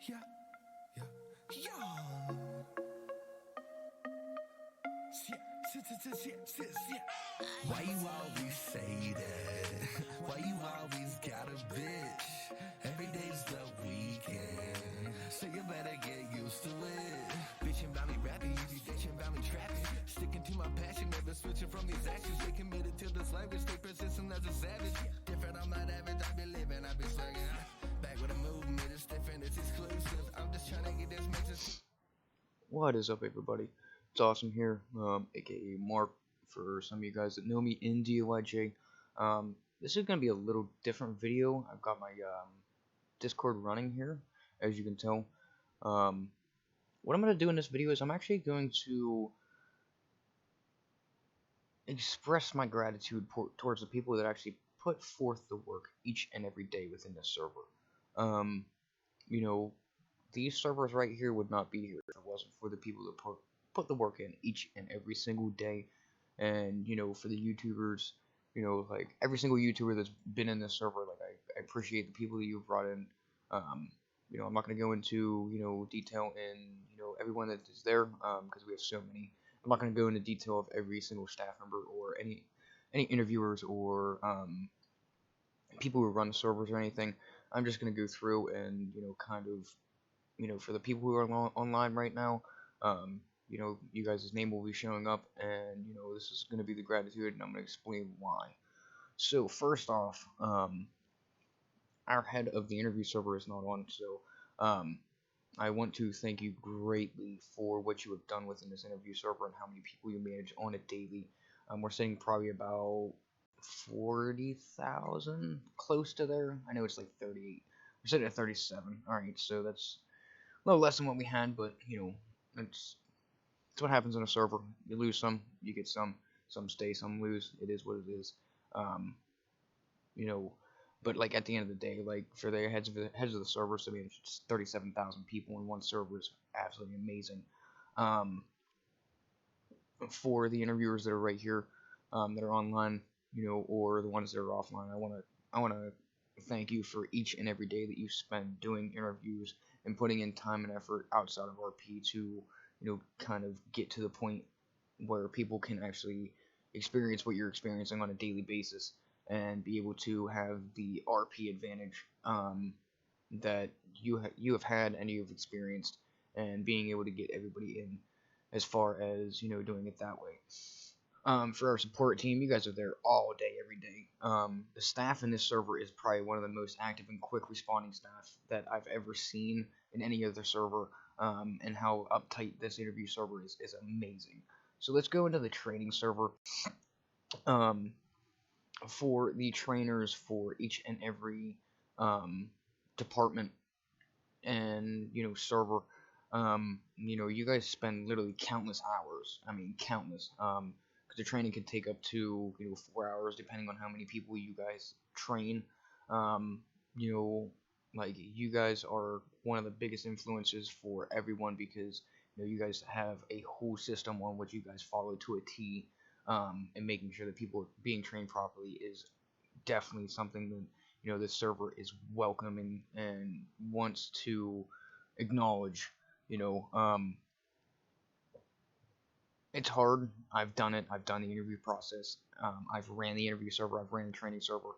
Yeah, yeah, yo. Why you always say that? Why you always got a bitch? Every day's the weekend, so you better get used to it. Bitchin' about me rapping, you be bitchin' about me trapping. Sticking to my passion, never switching from these actions. Stay committed to this language, stay persistent as a savage. Different, I'm not average, I be living, I be slugging. Back with a movement, it's different, it's exclusive. I'm just trying to get this message. What is up, everybody? It's Awesome here, aka Mark, for some of you guys that know me in DOIJ. This is going to be a little different video. I've got my Discord running here, as you can tell. What I'm going to do in this video is I'm actually going to express my gratitude towards the people that actually put forth the work each and every day within this server. You know, these servers right here would not be here if it wasn't for the people that put the work in each and every single day. And for the YouTubers, like every single YouTuber that's been in this server, like I appreciate the people that you've brought in. I'm not going to go into detail in everyone that is there because we have so many. I'm not going to go into detail of every single staff member or any interviewers or people who run servers or anything. I'm just going to go through and kind of for the people who are online right now, you guys' name will be showing up, and this is going to be the gratitude, and I'm going to explain why. So first off, our head of the interview server is not on, so I want to thank you greatly for what you have done within this interview server and how many people you manage on it daily. We're sitting probably about 40,000, close to there. I know it's like 38. We're sitting at 37. All right, so that's a little less than what we had, but it's what happens in a server. You lose some, you get some stay, some lose. It is what it is. But like at the end of the day, like for the heads of the server, so I mean, it's 37,000 people in one server is absolutely amazing. For the interviewers that are right here, that are online, or the ones that are offline, I wanna thank you for each and every day that you spend doing interviews and putting in time and effort outside of RP to kind of get to the point where people can actually experience what you're experiencing on a daily basis and be able to have the RP advantage that you have had and you have experienced, and being able to get everybody in as far as doing it that way. For our support team, you guys are there all day, every day. The staff in this server is probably one of the most active and quick responding staff that I've ever seen in any other server, and how uptight this interview server is amazing. So let's go into the training server. For the trainers for each and every department and server, you guys spend literally countless hours. I mean, countless. Because the training can take up to 4 hours depending on how many people you guys train. Like you guys are one of the biggest influences for everyone because you guys have a whole system on what you guys follow to a T. And making sure that people are being trained properly is definitely something that this server is welcoming and wants to acknowledge. It's hard. I've done it. I've done the interview process. I've ran the interview server. I've ran the training server.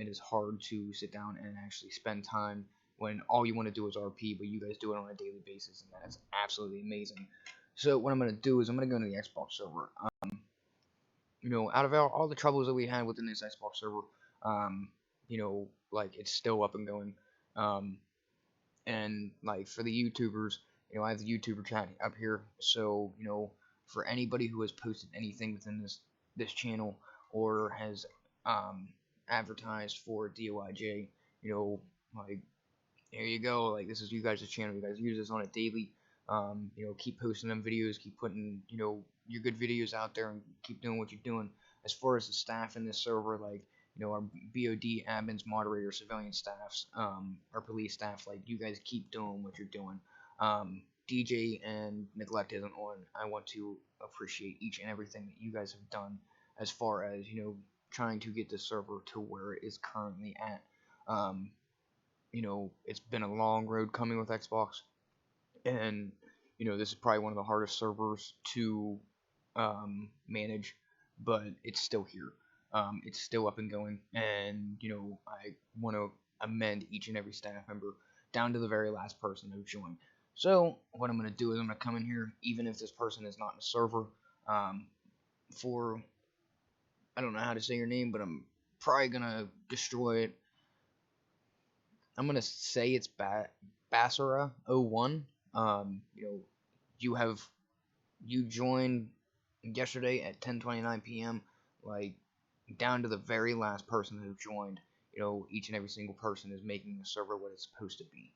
It is hard to sit down and actually spend time when all you want to do is RP, but you guys do it on a daily basis, and that's absolutely amazing. So what I'm going to do is I'm going to go into the Xbox server. Out of all the troubles that we had within this Xbox server, like it's still up and going. And like for the YouTubers, I have the YouTuber chat up here. So, for anybody who has posted anything within this channel or has advertised for DOIJ, like there you go. Like this is you guys' channel. You guys use this on a daily. Keep posting them videos, keep putting, your good videos out there and keep doing what you're doing. As far as the staff in this server, like, our BOD, admins, moderators, civilian staffs, our police staff, like, you guys keep doing what you're doing. DJ and Neglect isn't on. I want to appreciate each and everything that you guys have done as far as, trying to get this server to where it is currently at. it's been a long road coming with Xbox, and this is probably one of the hardest servers to manage, but it's still here. It's still up and going, and I want to amend each and every staff member down to the very last person who joined. So what I'm gonna do is I'm gonna come in here, even if this person is not in the server, um, for I don't know how to say your name, but I'm probably gonna destroy it. I'm gonna say it's Basara01. You have you joined yesterday at 10:29 p.m. Like down to the very last person who joined. Each and every single person is making the server what it's supposed to be.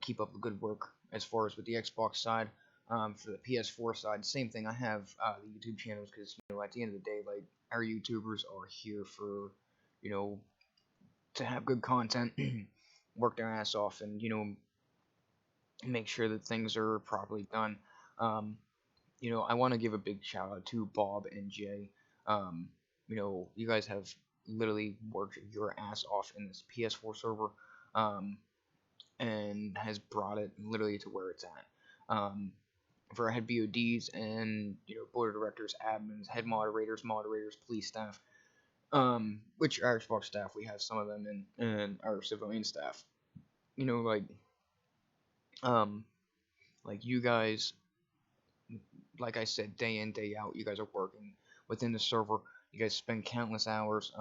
Keep up the good work. As far as with the Xbox side, for the PS4 side, same thing. I have the YouTube channels because at the end of the day, like our YouTubers are here for you know to have good content, work their ass off, and make sure that things are properly done. Um, I want to give a big shout out to Bob and Jay. Um, you guys have literally worked your ass off in this PS4 server, and has brought it literally to where it's at. For our head BODs and board of directors, admins, head moderators, police staff, which our Xbox staff we have some of them in, and our civilian staff. You know, like um, like you guys, like I said, day in day out, you guys are working within the server. You guys spend countless hours,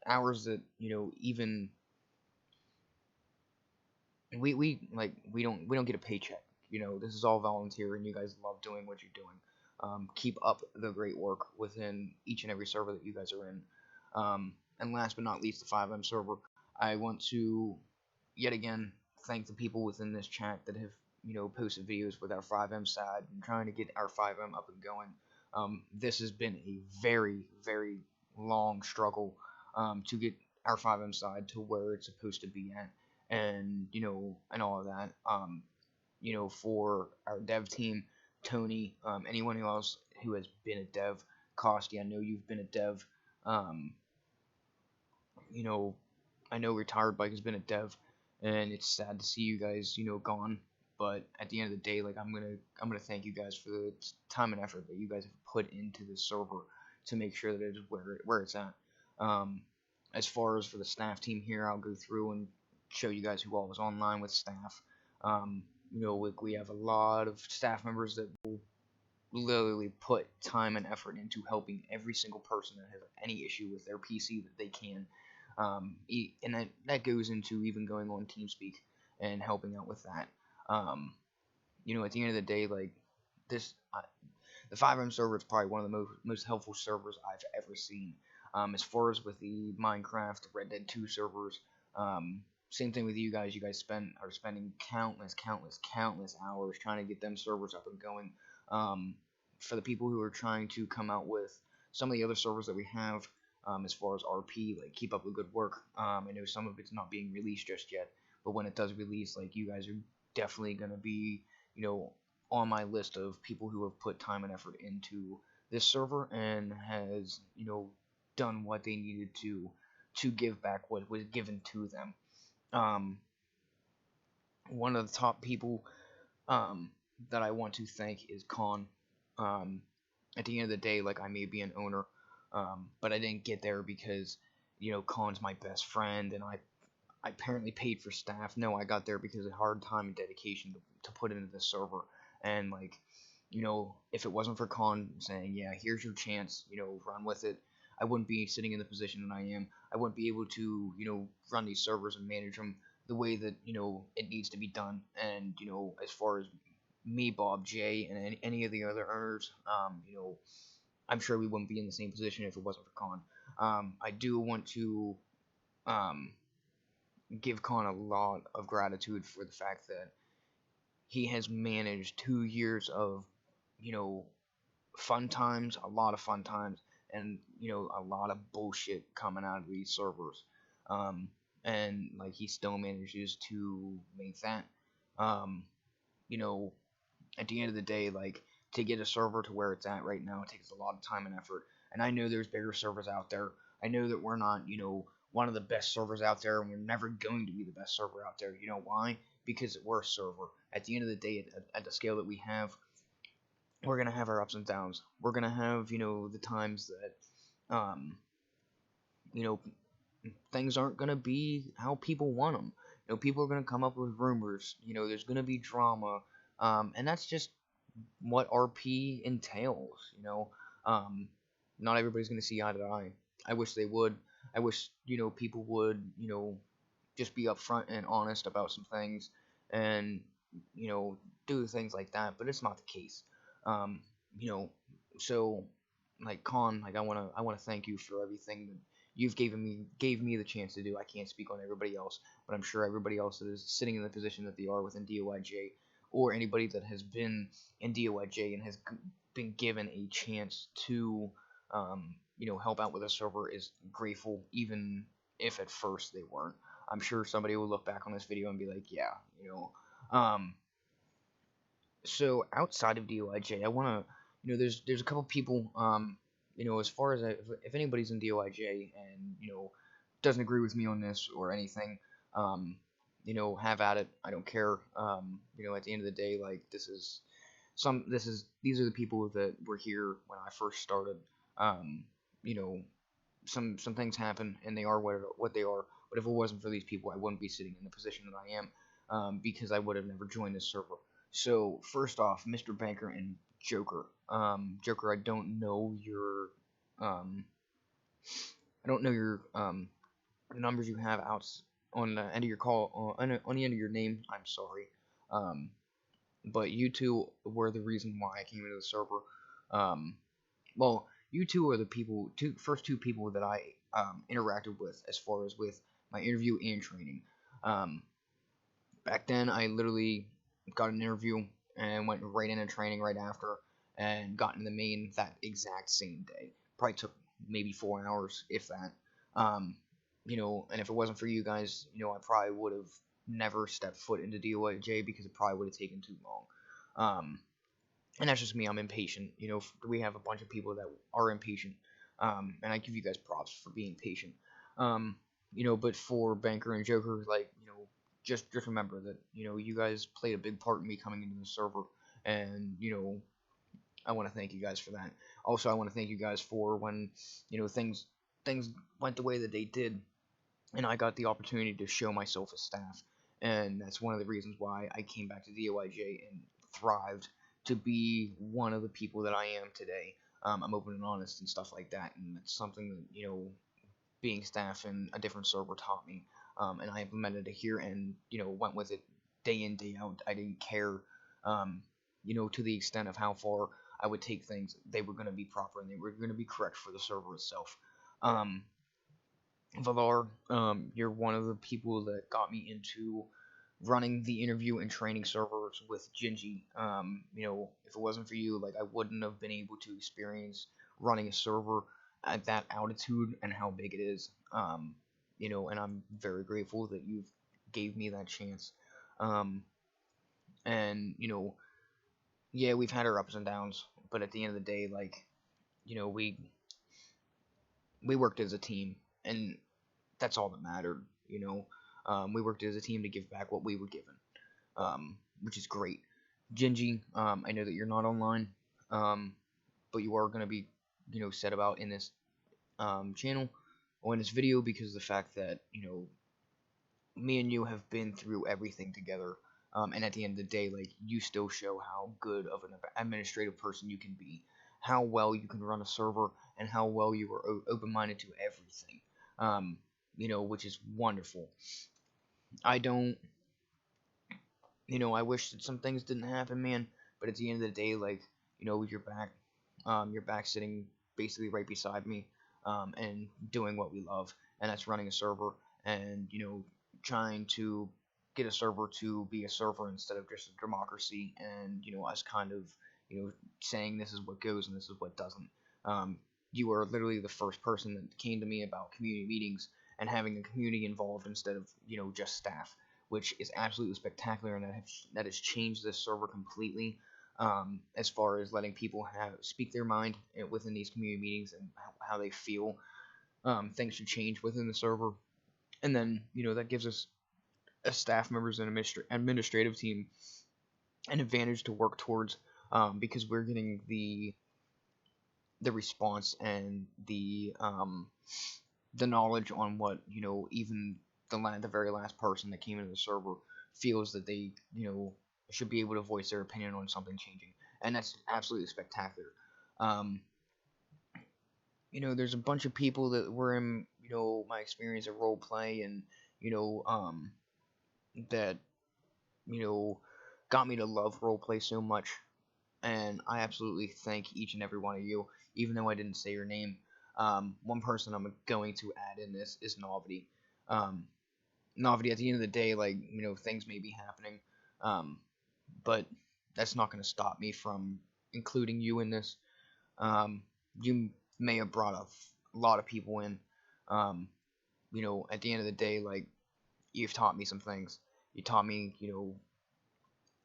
hours that even we don't get a paycheck. This is all volunteer, and you guys love doing what you're doing. Keep up the great work within each and every server that you guys are in. And last but not least, the 5M server. I want to yet again thank the people within this chat that have posted videos with our 5M side and trying to get our 5M up and going. This has been a very very long struggle to get our 5M side to where it's supposed to be at, and and all of that. For our dev team, Tony, anyone else who has been a dev, Costi, I know you've been a dev. Um, you know, I know Retired Bike has been a dev, and it's sad to see you guys, gone. But at the end of the day, like I'm gonna thank you guys for the time and effort that you guys have put into this server to make sure that it is where it's at. Um, as far as for the staff team here, I'll go through and show you guys who all was online with staff. Um, we have a lot of staff members that will literally put time and effort into helping every single person that has any issue with their PC that they can. And that goes into even going on TeamSpeak and helping out with that. At the end of the day, like this, the 5M server is probably one of the most helpful servers I've ever seen. As far as with the Minecraft, Red Dead 2 servers, same thing with you guys. You guys are spending countless hours trying to get them servers up and going. For the people who are trying to come out with some of the other servers that we have, as far as RP, like keep up the good work. I know some of it's not being released just yet, but when it does release, like you guys are definitely gonna be, on my list of people who have put time and effort into this server and has, done what they needed to give back what was given to them. One of the top people that I want to thank is Khan. At the end of the day, like I may be an owner, but I didn't get there because Khan's my best friend, and I apparently paid for staff. No, I got there because of hard time and dedication to put into the server, and like if it wasn't for Khan saying, yeah, here's your chance, run with it, I wouldn't be sitting in the position that I am. I wouldn't be able to run these servers and manage them the way that it needs to be done. And as far as me, Bob, Jay, and any of the other owners, I'm sure we wouldn't be in the same position if it wasn't for Khan. I do want to give Khan a lot of gratitude for the fact that he has managed 2 years of fun times, a lot of fun times, and a lot of bullshit coming out of these servers. And like he still manages to make that. Um, you know, at the end of the day, like to get a server to where it's at right now, it takes a lot of time and effort. And I know there's bigger servers out there. I know that we're not, one of the best servers out there, and we're never going to be the best server out there. You know why? Because we're a server. At the end of the day, at the scale that we have, we're gonna have our ups and downs. We're gonna have, the times that, you know, things aren't gonna be how people want them. People are gonna come up with rumors. There's gonna be drama, and that's just what RP entails. Not everybody's gonna see eye to eye. I wish they would. I wish people would just be upfront and honest about some things, and do things like that. But it's not the case. Um, you know, so like Con, like I wanna thank you for everything that you've gave me the chance to do. I can't speak on everybody else, but I'm sure everybody else that is sitting in the position that they are within DOIJ, or anybody that has been in DOIJ and has been given a chance to help out with a server is grateful, even if at first they weren't. I'm sure somebody will look back on this video and be like, yeah, Um, so outside of DOIJ, I want to, there's a couple people, as far as if anybody's in DOIJ and doesn't agree with me on this or anything, have at it. I don't care. At the end of the day, like these are the people that were here when I first started. You know, some things happen and they are what they are. But if it wasn't for these people, I wouldn't be sitting in the position that I am, because I would have never joined this server. So first off, Mr. Banker and Joker. Joker, I don't know your numbers you have out on the end of your call on the end of your name. I'm sorry. But you two were the reason why I came into the server. Well, you two are the first two people that I interacted with as far as with my interview and training. Back then, I literally got an interview and went right into training right after, and got in the main that exact same day. Probably took maybe 4 hours, if that. And if it wasn't for you guys, I probably would have never stepped foot into DOIJ because it probably would have taken too long. And that's just me. I'm impatient. We have a bunch of people that are impatient, and I give you guys props for being patient. But for Banker and Joker, just remember that you guys played a big part in me coming into the server, and I want to thank you guys for that. Also, I want to thank you guys for when things went the way that they did, and I got the opportunity to show myself as staff, and that's one of the reasons why I came back to DOIJ and thrived to be one of the people that I am today. I'm open and honest and stuff like that, and it's something that being staff in a different server taught me. And I implemented it here and, went with it day in, day out. I didn't care, to the extent of how far I would take things. They were going to be proper and they were going to be correct for the server itself. Valar, you're one of the people that got me into running the interview and training servers with Gingy. If it wasn't for you, I wouldn't have been able to experience running a server at that altitude and how big it is. And I'm very grateful that you've gave me that chance. And yeah, we've had our ups and downs, but at the end of the day, we worked as a team, and that's all that mattered. We worked as a team to give back what we were given, which is great. Gingy, I know that you're not online, but you are going to be, said about in this channel or in this video, because of the fact that me and you have been through everything together, and at the end of the day, you still show how good of an administrative person you can be, how well you can run a server, and how well you are open-minded to everything, which is wonderful. I don't, I wish that some things didn't happen, man, but at the end of the day, you're back sitting basically right beside me, and doing what we love, and that's running a server, and trying to get a server to be a server instead of just a democracy, and us kind of saying this is what goes and this is what doesn't. You are literally the first person that came to me about community meetings and having the community involved instead of just staff, which is absolutely spectacular, and that has changed this server completely. As far as letting people speak their mind within these community meetings and how they feel. things should change within the server, and then that gives us as staff members and administrative team an advantage to work towards, because we're getting the response and the knowledge on what even the very last person that came into the server feels that they should be able to voice their opinion on something changing, and that's absolutely spectacular. Um, there's a bunch of people that were in my experience of role play, and that got me to love role play so much, and I absolutely thank each and every one of you, even though I didn't say your name. One person I'm going to add in this is Novity. Um, Novity, at the end of the day, like, things may be happening, um, but that's not going to stop me from including you in this. You may have brought a lot of people in. Um, at the end of the day, like, you've taught me some things. You taught me,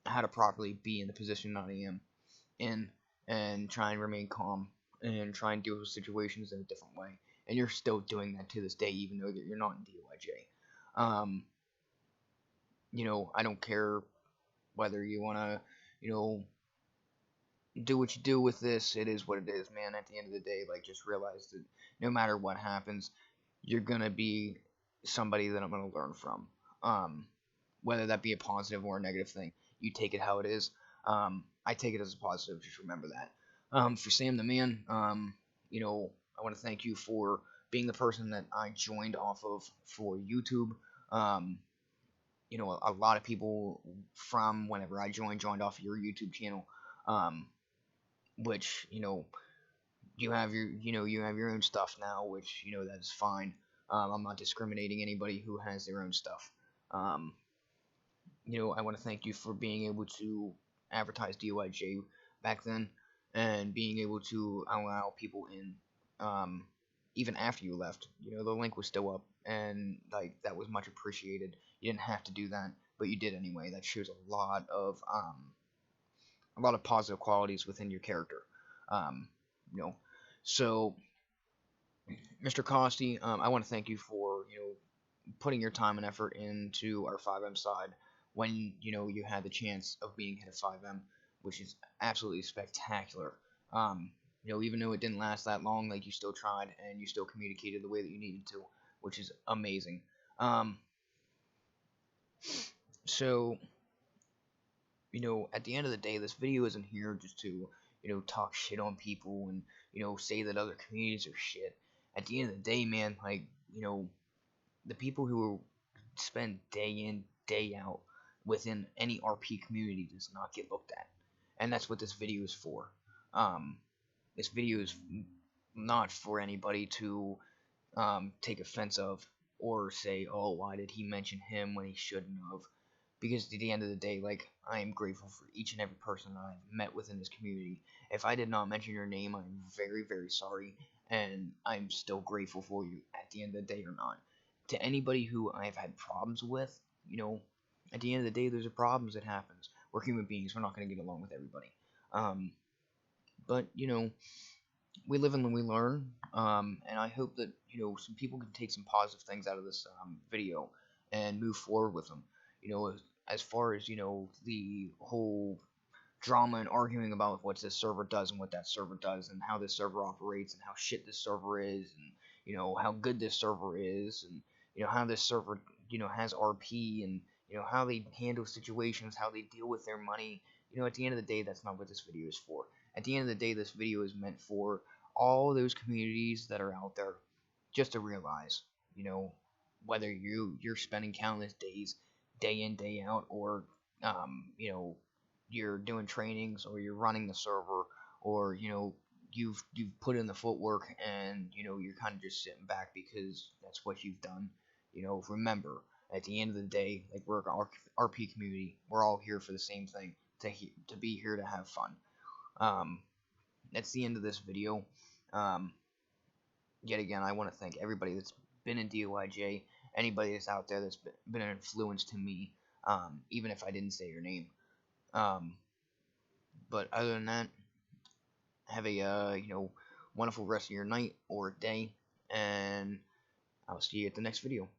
how to properly be in the position that I am in, and try and remain calm and try and deal with situations in a different way. And you're still doing that to this day, even though that you're not in DOIJ. I don't care whether you want to, do what you do with this. It is what it is, man. At the end of the day, like, just realize that no matter what happens, you're gonna be somebody that I'm gonna learn from. Whether that be a positive or a negative thing, you take it how it is. I take it as a positive. Just remember that. For Sam the Man, I want to thank you for being the person that I joined off of for YouTube. A lot of people from whenever I joined off your YouTube channel, which you have your own stuff now, which that is fine. I'm not discriminating anybody who has their own stuff. I want to thank you for being able to advertise DOIJ back then, and being able to allow people in, even after you left. The link was still up, and like, that was much appreciated. You didn't have to do that, but you did anyway. That shows a lot of positive qualities within your character. Um, so Mr. Costi, I want to thank you for putting your time and effort into our 5M side when you had the chance of being head of 5M, which is absolutely spectacular. Even though it didn't last that long, like, you still tried and you still communicated the way that you needed to, which is amazing. So at the end of the day, this video isn't here just to talk shit on people and say that other communities are shit. At the end of the day, man, like, the people who spend day in, day out within any RP community does not get looked at. And that's what this video is for. This video is not for anybody to take offense of, or say, oh, why did he mention him when he shouldn't have? Because at the end of the day, like, I am grateful for each and every person that I've met within this community. If I did not mention your name, I'm very, very sorry, and I'm still grateful for you at the end of the day or not. To anybody who I've had problems with, at the end of the day, there's a problems that happens. We're human beings. We're not going to get along with everybody. But we live and we learn. And I hope that some people can take some positive things out of this video and move forward with them. As far as the whole drama and arguing about what this server does and what that server does, and how this server operates, and how shit this server is, and how good this server is, and how this server has RP, and how they handle situations, how they deal with their money. At the end of the day, that's not what this video is for. At the end of the day, this video is meant for all those communities that are out there, just to realize, whether you're spending countless days, day in, day out, or you're doing trainings, or you're running the server, or you've put in the footwork, and you're kind of just sitting back because that's what you've done. Remember, at the end of the day, like, we're an RP community. We're all here for the same thing, to be here to have fun. That's the end of this video. Yet again, I want to thank everybody that's been in DOIJ, anybody that's out there that's been an influence to me, even if I didn't say your name. But other than that, have a wonderful rest of your night or day, and I'll see you at the next video.